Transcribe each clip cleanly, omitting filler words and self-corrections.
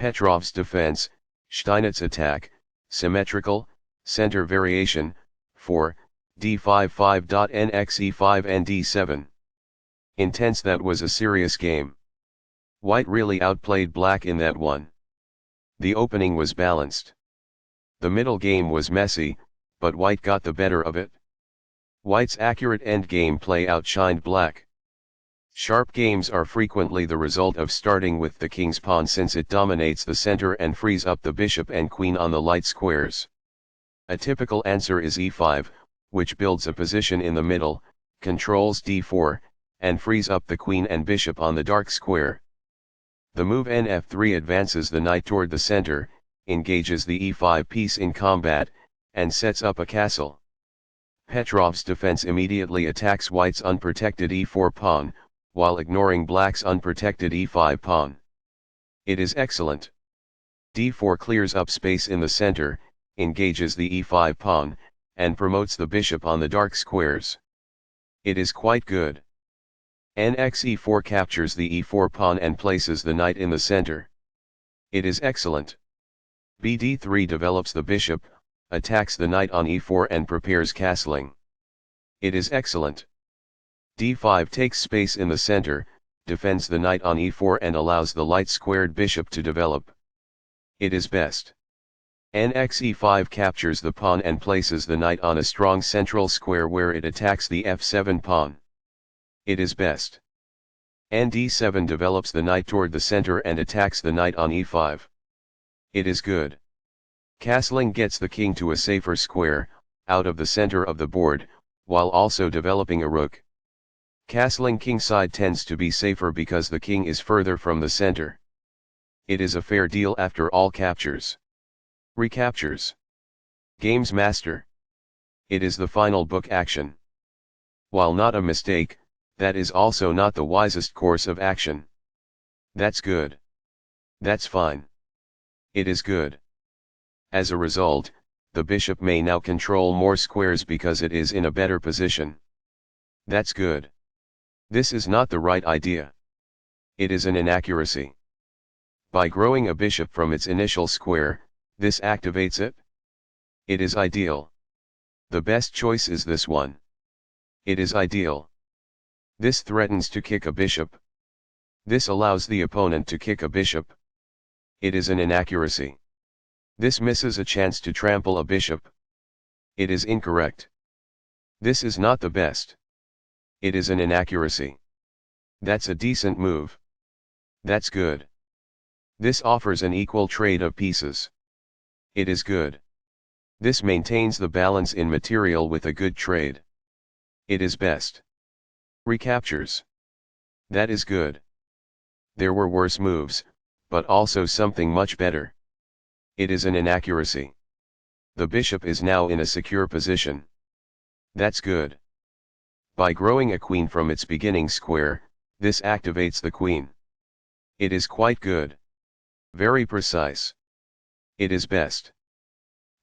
Petrov's defense, Steinitz attack, symmetrical, center variation, 4, d5 5.nx e5 and d7. Intense. That was a serious game. White really outplayed black in that one. The opening was balanced. The middle game was messy, but white got the better of it. White's accurate endgame play outshined black. Sharp games are frequently the result of starting with the king's pawn, since it dominates the center and frees up the bishop and queen on the light squares. A typical answer is e5, which builds a position in the middle, controls d4, and frees up the queen and bishop on the dark square. The move nf3 advances the knight toward the center, engages the e5 piece in combat, and sets up a castle. Petrov's defense immediately attacks white's unprotected e4 pawn, while ignoring black's unprotected e5 pawn. It is excellent. d4 clears up space in the center, engages the e5 pawn, and promotes the bishop on the dark squares. It is quite good. Nx e4 captures the e4 pawn and places the knight in the center. It is excellent. bd3 develops the bishop, attacks the knight on e4 and prepares castling. It is excellent. d5 takes space in the center, defends the knight on e4 and allows the light-squared bishop to develop. It is best. Nx e5 captures the pawn and places the knight on a strong central square where it attacks the f7 pawn. It is best. Nd7 develops the knight toward the center and attacks the knight on e5. It is good. Castling gets the king to a safer square, out of the center of the board, while also developing a rook. Castling kingside tends to be safer because the king is further from the center. It is a fair deal after all captures. Recaptures. Games Master. It is the final book action. While not a mistake, that is also not the wisest course of action. That's good. That's fine. It is good. As a result, the bishop may now control more squares because it is in a better position. That's good. This is not the right idea. It is an inaccuracy. By growing a bishop from its initial square, this activates it. It is ideal. The best choice is this one. It is ideal. This threatens to kick a bishop. This allows the opponent to kick a bishop. It is an inaccuracy. This misses a chance to trample a bishop. It is incorrect. This is not the best. It is an inaccuracy. That's a decent move. That's good. This offers an equal trade of pieces. It is good. This maintains the balance in material with a good trade. It is best. Recaptures. That is good. There were worse moves, but also something much better. It is an inaccuracy. The bishop is now in a secure position. That's good. By growing a queen from its beginning square, this activates the queen. It is quite good. Very precise. It is best.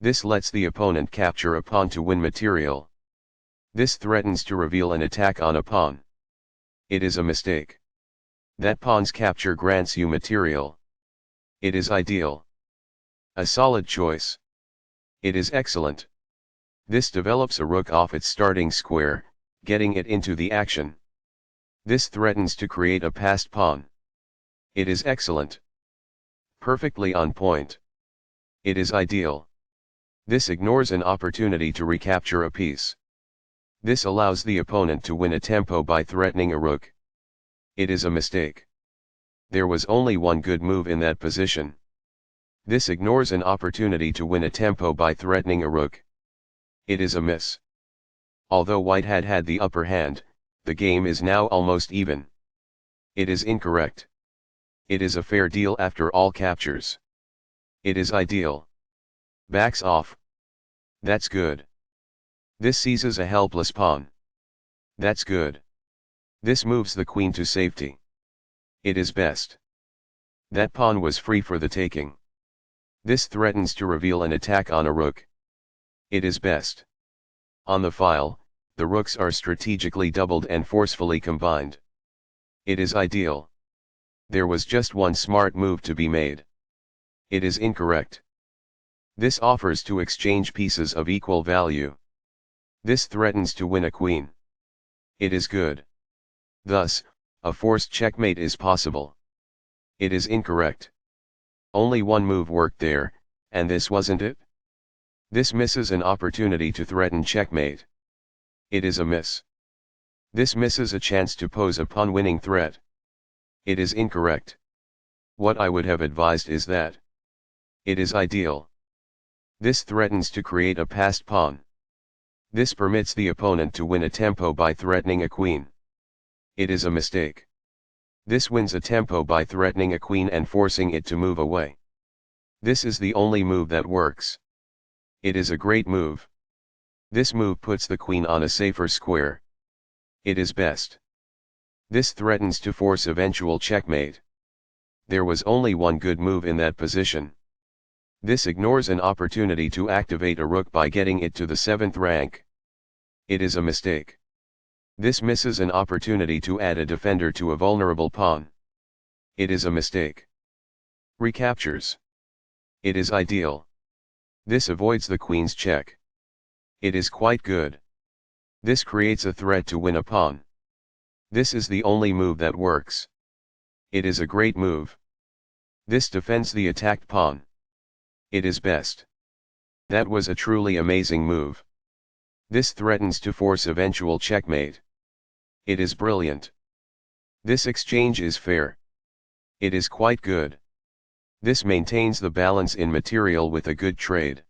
This lets the opponent capture a pawn to win material. This threatens to reveal an attack on a pawn. It is a mistake. That pawn's capture grants you material. It is ideal. A solid choice. It is excellent. This develops a rook off its starting square, getting it into the action. This threatens to create a passed pawn. It is excellent. Perfectly on point. It is ideal. This ignores an opportunity to recapture a piece. This allows the opponent to win a tempo by threatening a rook. It is a mistake. There was only one good move in that position. This ignores an opportunity to win a tempo by threatening a rook. It is a miss. Although white had had the upper hand, the game is now almost even. It is incorrect. It is a fair deal after all captures. It is ideal. Backs off. That's good. This seizes a helpless pawn. That's good. This moves the queen to safety. It is best. That pawn was free for the taking. This threatens to reveal an attack on a rook. It is best. On the file, the rooks are strategically doubled and forcefully combined. It is ideal. There was just one smart move to be made. It is incorrect. This offers to exchange pieces of equal value. This threatens to win a queen. It is good. Thus, a forced checkmate is possible. It is incorrect. Only one move worked there, and this wasn't it? This misses an opportunity to threaten checkmate. It is a miss. This misses a chance to pose a pawn-winning threat. It is incorrect. What I would have advised is that it is ideal. This threatens to create a passed pawn. This permits the opponent to win a tempo by threatening a queen. It is a mistake. This wins a tempo by threatening a queen and forcing it to move away. This is the only move that works. It is a great move. This move puts the queen on a safer square. It is best. This threatens to force eventual checkmate. There was only one good move in that position. This ignores an opportunity to activate a rook by getting it to the 7th rank. It is a mistake. This misses an opportunity to add a defender to a vulnerable pawn. It is a mistake. Recaptures. It is ideal. This avoids the queen's check. It is quite good. This creates a threat to win a pawn. This is the only move that works. It is a great move. This defends the attacked pawn. It is best. That was a truly amazing move. This threatens to force eventual checkmate. It is brilliant. This exchange is fair. It is quite good. This maintains the balance in material with a good trade.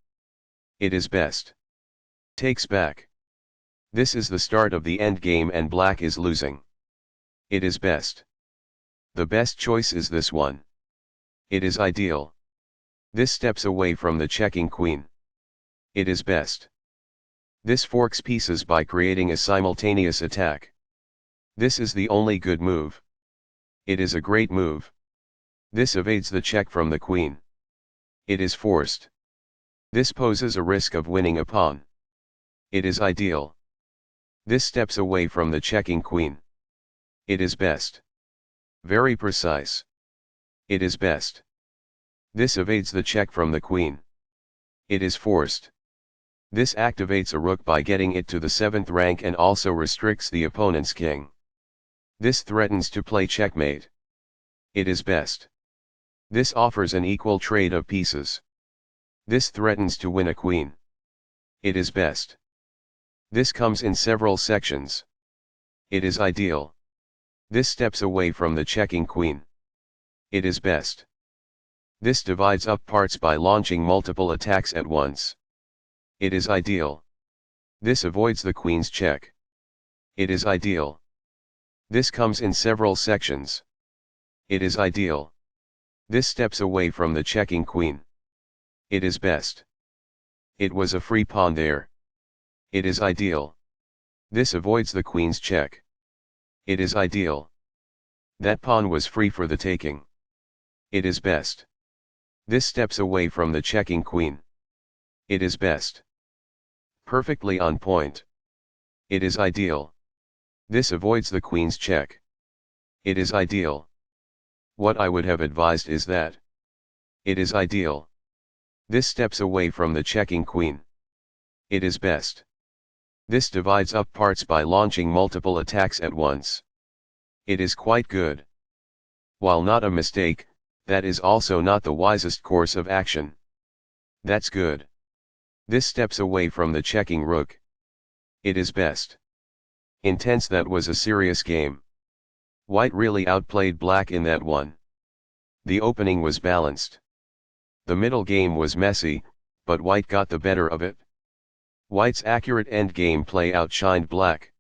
It is best. Takes back. This is the start of the endgame and black is losing. It is best. The best choice is this one. It is ideal. This steps away from the checking queen. It is best. This forks pieces by creating a simultaneous attack. This is the only good move. It is a great move. This evades the check from the queen. It is forced. This poses a risk of winning a pawn. It is ideal. This steps away from the checking queen. It is best. Very precise. It is best. This evades the check from the queen. It is forced. This activates a rook by getting it to the 7th rank and also restricts the opponent's king. This threatens to play checkmate. It is best. This offers an equal trade of pieces. This threatens to win a queen. It is best. This comes in several sections. It is ideal. This steps away from the checking queen. It is best. This divides up parts by launching multiple attacks at once. It is ideal. This avoids the queen's check. It is ideal. This comes in several sections. It is ideal. This steps away from the checking queen. It is best. It was a free pawn there. It is ideal. This avoids the queen's check. It is ideal. That pawn was free for the taking. It is best. This steps away from the checking queen. It is best. Perfectly on point. It is ideal. This avoids the queen's check. It is ideal. What I would have advised is that it is ideal. This steps away from the checking queen. It is best. This divides up parts by launching multiple attacks at once. It is quite good. While not a mistake, that is also not the wisest course of action. That's good. This steps away from the checking rook. It is best. Intense. That was a serious game. White really outplayed black in that one. The opening was balanced. The middle game was messy, but white got the better of it. White's accurate endgame play outshined black.